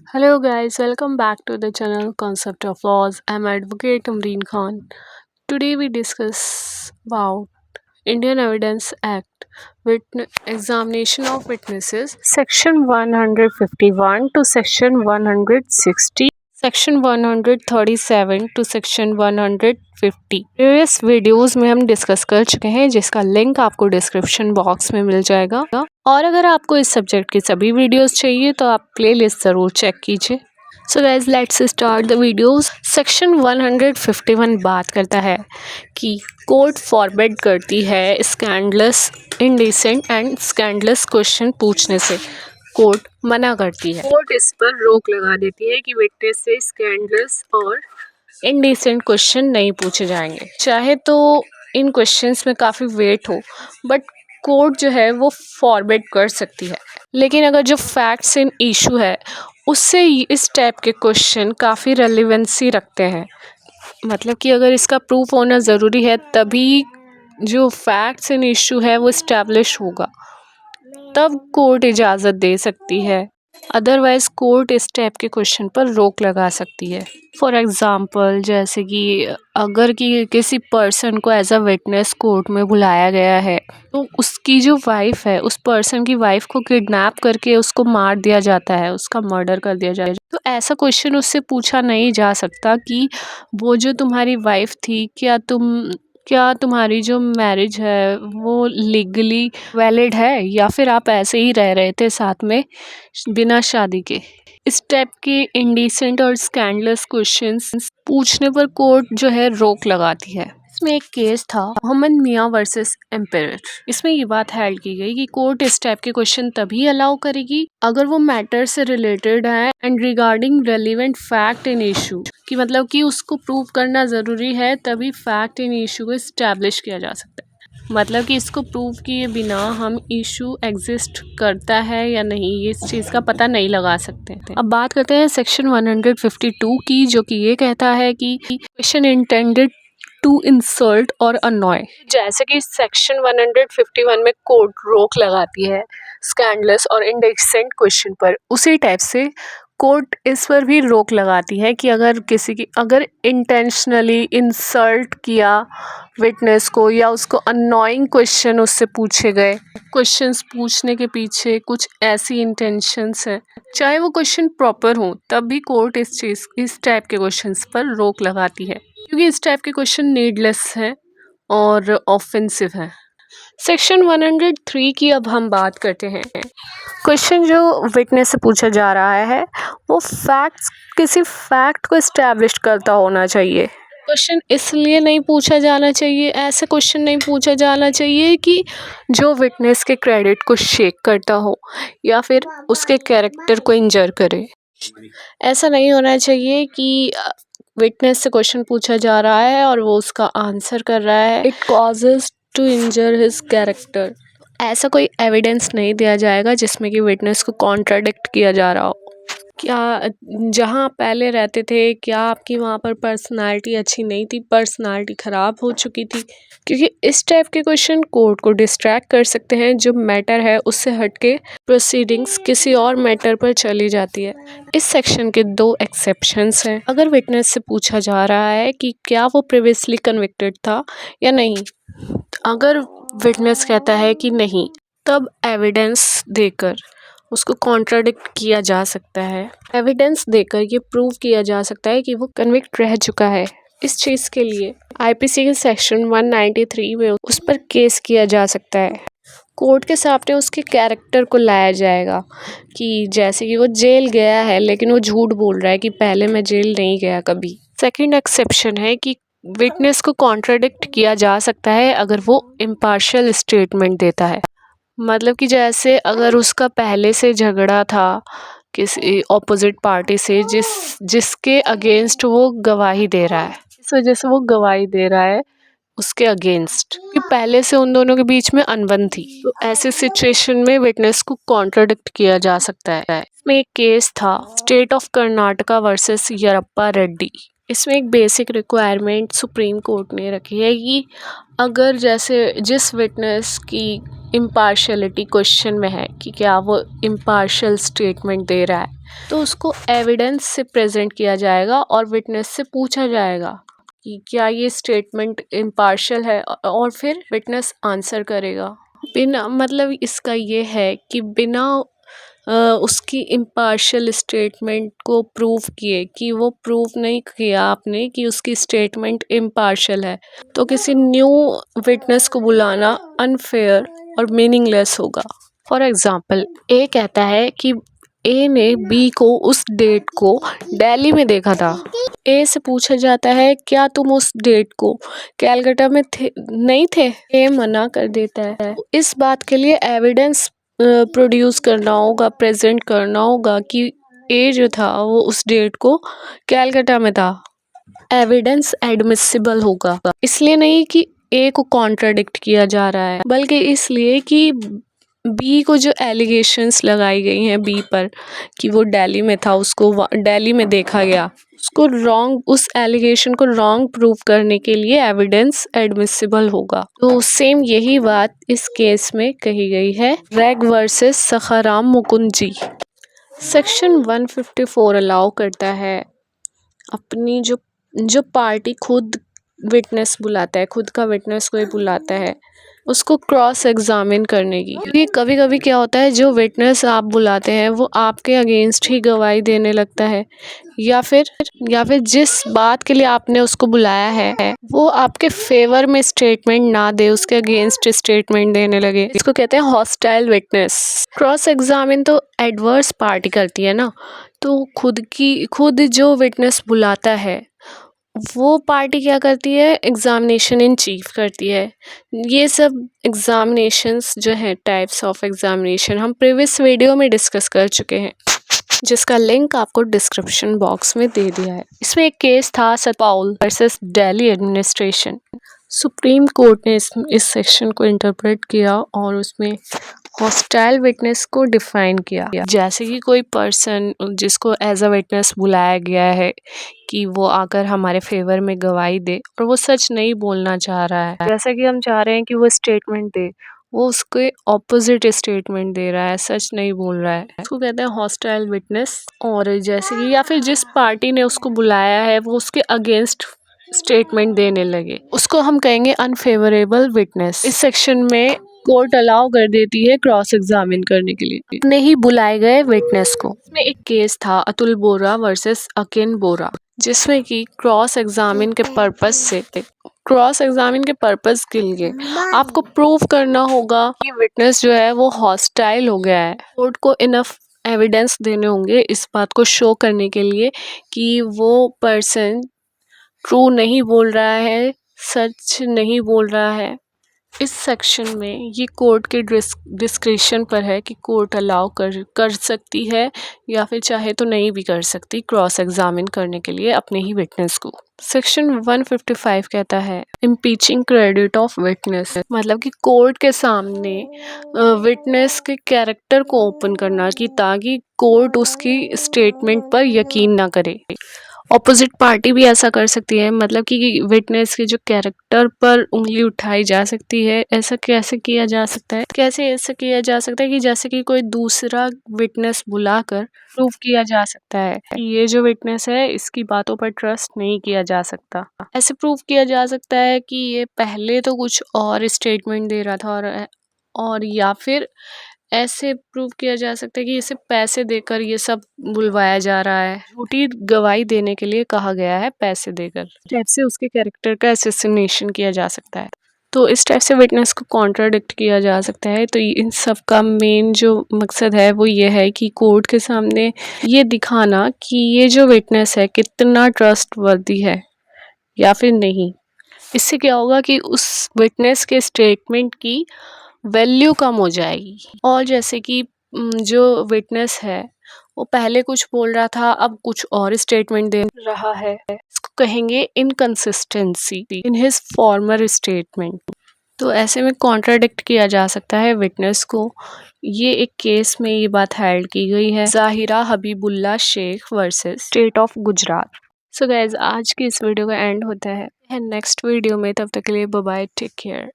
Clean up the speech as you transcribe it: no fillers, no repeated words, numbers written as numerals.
Hello guys, welcome back to the channel Concept of Laws. I'm Advocate Amreen Khan. Today we discuss about Indian Evidence Act, Examination of Witnesses, Section 151 to Section 160, Section 137 to Section 150. Previous videos में हम discuss कर चुके हैं जिसका link आपको description box में मिल जाएगा और अगर आपको इस सब्जेक्ट की सभी वीडियोस चाहिए तो आप प्लेलिस्ट ज़रूर चेक कीजिए। So guys let's start the videos. Section 151 बात करता है कि कोर्ट फॉरबिड करती है scandalous, indecent and scandalous question पूछने से। कोर्ट मना करती है, कोर्ट इस पर रोक लगा देती है कि विटनेस से स्कैंडलस और इनडिसेंट क्वेश्चन नहीं पूछे जाएंगे। चाहे तो इन क्वेश्चंस में काफ़ी वेट हो बट कोर्ट जो है वो फॉरबिड कर सकती है। लेकिन अगर जो फैक्ट्स इन इशू है उससे इस टाइप के क्वेश्चन काफ़ी रेलिवेंसी रखते हैं। मतलब कि अगर इसका प्रूफ होना ज़रूरी है तभी जो फैक्ट्स इन इशू है वो इस्टेब्लिश होगा, तब कोर्ट इजाज़त दे सकती है। अदरवाइज़ कोर्ट इस टाइप के क्वेश्चन पर रोक लगा सकती है। फॉर एग्ज़ाम्पल जैसे कि अगर कि किसी पर्सन को एज अ विटनेस कोर्ट में बुलाया गया है तो उसकी जो वाइफ है, उस पर्सन की वाइफ को किडनैप करके उसको मार दिया जाता है, उसका मर्डर कर दिया जाता है, तो ऐसा क्वेश्चन उससे पूछा नहीं जा सकता कि वो जो तुम्हारी वाइफ थी क्या तुम्हारी जो मैरिज है वो लीगली वैलिड है या फिर आप ऐसे ही रह रहे थे साथ में बिना शादी के। इस टाइप के इंडिसेंट और स्कैंडलस क्वेश्चंस पूछने पर कोर्ट जो है रोक लगाती है। इसमें एक केस था मोहम्मद मियाँ वर्सेस एम्पायर। इसमें ये बात हैंड की गई कि कोर्ट इस टाइप के क्वेश्चन तभी अलाउ करेगी अगर वो मैटर से रिलेटेड है and regarding relevant fact in issue, कि मतलब कि उसको प्रूव करना ज़रूरी है तभी फैक्ट इन इशू को इस्टेब्लिश किया जा सकता है। मतलब कि इसको प्रूव किए बिना हम इशू एग्जिस्ट करता है या नहीं ये इस चीज़ का पता नहीं लगा सकते। अब बात करते हैं सेक्शन 152 की, जो कि ये कहता है कि क्वेश्चन इंटेंडेड टू इंसल्ट और अनॉय। जैसे कि सेक्शन 151 में कोर्ट रोक लगाती है स्कैंडलस और इंडिसेंट क्वेश्चन पर, उसी टाइप से कोर्ट इस पर भी रोक लगाती है कि अगर इंटेंशनली इंसल्ट किया विटनेस को या उसको अननोइंग क्वेश्चन उससे पूछे गए, क्वेश्चंस पूछने के पीछे कुछ ऐसी इंटेंशंस हैं, चाहे वो क्वेश्चन प्रॉपर हो, तब भी कोर्ट इस टाइप के क्वेश्चंस पर रोक लगाती है क्योंकि इस टाइप के क्वेश्चन नीडलेस हैं और ऑफेंसिव हैं। सेक्शन 103 की अब हम बात करते हैं। क्वेश्चन जो विटनेस से पूछा जा रहा है वो किसी फैक्ट को इस्टेब्लिश करता होना चाहिए। क्वेश्चन इसलिए नहीं पूछा जाना चाहिए, ऐसे क्वेश्चन नहीं पूछा जाना चाहिए कि जो विटनेस के क्रेडिट को शेक करता हो या फिर उसके कैरेक्टर को इंजर करे। ऐसा नहीं होना चाहिए कि विटनेस से क्वेश्चन पूछा जा रहा है और वो उसका आंसर कर रहा है it causes to injure his character. ऐसा कोई एविडेंस नहीं दिया जाएगा जिसमें कि विटनेस को कॉन्ट्राडिक्ट किया जा रहा हो। क्या जहाँ आप पहले रहते थे क्या आपकी वहाँ पर पर्सनालिटी अच्छी नहीं थी, पर्सनालिटी ख़राब हो चुकी थी? क्योंकि इस टाइप के क्वेश्चन कोर्ट को डिस्ट्रैक्ट कर सकते हैं, जो मैटर है उससे हटके प्रोसीडिंग्स किसी और मैटर पर चली जाती है। इस सेक्शन के दो एक्सेप्शंस हैं। अगर विटनेस से पूछा जा रहा है कि क्या वो प्रीवियसली कन्विक्टेड था या नहीं, अगर विटनेस कहता है कि नहीं, तब एविडेंस देकर उसको कॉन्ट्राडिक्ट किया जा सकता है। एविडेंस देकर ये प्रूव किया जा सकता है कि वो कन्विक्ट रह चुका है। इस चीज़ के लिए आईपीसी के सेक्शन 193 में उस पर केस किया जा सकता है। कोर्ट के सामने उसके कैरेक्टर को लाया जाएगा कि जैसे कि वो जेल गया है लेकिन वो झूठ बोल रहा है कि पहले मैं जेल नहीं गया कभी। सेकंड एक्सेप्शन है कि विटनेस को कॉन्ट्राडिक्ट किया जा सकता है अगर वो इम्पार्शियल स्टेटमेंट देता है। मतलब कि जैसे अगर उसका पहले से झगड़ा था किसी ऑपोजिट पार्टी से जिसके अगेंस्ट वो गवाही दे रहा है, इस वजह से वो गवाही दे रहा है उसके अगेंस्ट कि पहले से उन दोनों के बीच में अनबन थी, तो ऐसे सिचुएशन में विटनेस को कॉन्ट्राडिक्ट किया जा सकता है। इसमें एक केस था state of Karnataka versus Yerappa Reddy. इसमें एक बेसिक रिक्वायरमेंट सुप्रीम कोर्ट ने रखी है कि अगर जैसे जिस विटनेस की इम्पार्शलिटी क्वेश्चन में है कि क्या वो इम्पार्शल स्टेटमेंट दे रहा है, तो उसको एविडेंस से प्रेजेंट किया जाएगा और विटनेस से पूछा जाएगा कि क्या ये स्टेटमेंट इम्पार्शियल है, और फिर विटनेस आंसर करेगा। बिना मतलब इसका ये है कि बिना उसकी इम्पार्शियल स्टेटमेंट को प्रूव किए, कि वो प्रूव नहीं किया आपने कि उसकी स्टेटमेंट इम्पार्शियल है, तो किसी न्यू विटनेस को बुलाना अनफेयर और मीनिंगलेस होगा। फॉर एग्जाम्पल, ए कहता है कि ए ने बी को उस डेट को दिल्ली में देखा था। ए से पूछा जाता है क्या तुम उस डेट को कैलकाटा में थे नहीं थे? ए मना कर देता है। इस बात के लिए एविडेंस प्रोड्यूस करना होगा, प्रेजेंट करना होगा कि ए जो था वो उस डेट को कैलकाटा में था। एविडेंस एडमिसिबल होगा, इसलिए नहीं कि ए को कॉन्ट्राडिक्ट किया जा रहा है, बल्कि इसलिए कि बी को जो एलिगेशंस लगाई गई हैं बी पर कि वो दिल्ली में था, उसको दिल्ली में देखा गया, उसको रॉन्ग, उस एलिगेशन को रॉन्ग प्रूव करने के लिए एविडेंस एडमिसिबल होगा। तो सेम यही बात इस केस में कही गई है, रैग वर्सेस सखाराम मुकुंद जी। सेक्शन 154 अलाउ करता है अपनी जो पार्टी खुद विटनेस बुलाता है, खुद का विटनेस कोई बुलाता है, उसको क्रॉस एग्जामिन करने की। क्योंकि कभी कभी क्या होता है, जो विटनेस आप बुलाते हैं वो आपके अगेंस्ट ही गवाही देने लगता है, या फिर जिस बात के लिए आपने उसको बुलाया है वो आपके फेवर में स्टेटमेंट ना दे, उसके अगेंस्ट स्टेटमेंट देने लगे। इसको कहते हैं हॉस्टाइल विटनेस। क्रॉस एग्जामिन तो एडवर्स पार्टी करती है ना, तो खुद जो विटनेस बुलाता है वो पार्टी क्या करती है, एग्जामिनेशन इन चीफ करती है। ये सब एग्जामिनेशंस जो हैं, टाइप्स ऑफ एग्जामिनेशन, हम प्रीवियस वीडियो में डिस्कस कर चुके हैं, जिसका लिंक आपको डिस्क्रिप्शन बॉक्स में दे दिया है। इसमें एक केस था Satpaul versus Delhi administration. Supreme court ने इस सेक्शन को इंटरप्रेट किया और उसमें हॉस्टाइल विटनेस को डिफाइन किया, जैसे कि कोई पर्सन जिसको एज अ विटनेस बुलाया गया है कि वो आकर हमारे फेवर में गवाही दे और वो सच नहीं बोलना चाह रहा है, जैसा कि हम चाह रहे हैं कि वो स्टेटमेंट दे, वो उसके ऑपोजिट स्टेटमेंट दे रहा है, सच नहीं बोल रहा है, उसको कहते हैं हॉस्टाइल विटनेस। और जैसे कि या फिर जिस पार्टी ने उसको बुलाया है वो उसके अगेंस्ट स्टेटमेंट देने लगे, उसको हम कहेंगे अनफेवरेबल विटनेस। इस सेक्शन में कोर्ट अलाउ कर देती है क्रॉस एग्जामिन करने के लिए नहीं बुलाए गए विटनेस को। इसमें एक केस था अतुल बोरा वर्सेस अकिन बोरा, जिसमें कि क्रॉस एग्जामिन के पर्पस के लिए आपको प्रूव करना होगा कि विटनेस जो है वो हॉस्टाइल हो गया है। कोर्ट को इनफ एविडेंस देने होंगे इस बात को शो करने के लिए कि वो पर्सन ट्रू नहीं बोल रहा है, सच नहीं बोल रहा है। इस सेक्शन में ये कोर्ट के डिस्क्रिशन पर है कि कोर्ट अलाउ कर सकती है या फिर चाहे तो नहीं भी कर सकती क्रॉस एग्जामिन करने के लिए अपने ही विटनेस को। सेक्शन 155 कहता है इम्पीचिंग क्रेडिट ऑफ विटनेस, मतलब कि कोर्ट के सामने विटनेस के कैरेक्टर को ओपन करना कि ताकि कोर्ट उसकी स्टेटमेंट पर यकीन ना करे। ऑपोजिट पार्टी भी ऐसा कर सकती है, मतलब कि विटनेस के जो कैरेक्टर पर उंगली उठाई जा सकती है। ऐसा कैसे किया जा सकता है, कि जैसे कि कोई दूसरा विटनेस बुलाकर प्रूव किया जा सकता है कि ये जो विटनेस है इसकी बातों पर ट्रस्ट नहीं किया जा सकता। ऐसे प्रूव किया जा सकता है कि ये पहले तो कुछ और स्टेटमेंट दे रहा था, और या फिर ऐसे प्रूव किया जा सकता है कि इसे पैसे देकर ये सब बुलवाया जा रहा है, झूठी गवाही देने के लिए कहा गया है पैसे देकर। टाइप से उसके कैरेक्टर का असैसिनेशन किया जा सकता है, तो इस टाइप से विटनेस को कॉन्ट्राडिक्ट किया जा सकता है। तो इन सब का मेन जो मकसद है वो ये है कि कोर्ट के सामने ये दिखाना कि ये जो विटनेस है कितना ट्रस्टवर्दी है या फिर नहीं। इससे क्या होगा कि उस विटनेस के स्टेटमेंट की वैल्यू कम हो जाएगी। और जैसे कि जो विटनेस है वो पहले कुछ बोल रहा था, अब कुछ और स्टेटमेंट दे रहा है, इसको कहेंगे inconsistency in his farmer statement. तो ऐसे में कॉन्ट्राडिक्ट किया जा सकता है विटनेस को। ये एक केस में ये बात हेल्ड की गई है, Zahira Habibulla Sheikh versus state of Gujarat. So guys, आज की इस वीडियो का एंड होता है नेक्स्ट वीडियो में, तब तक के लिए बाय बाय, टेक केयर।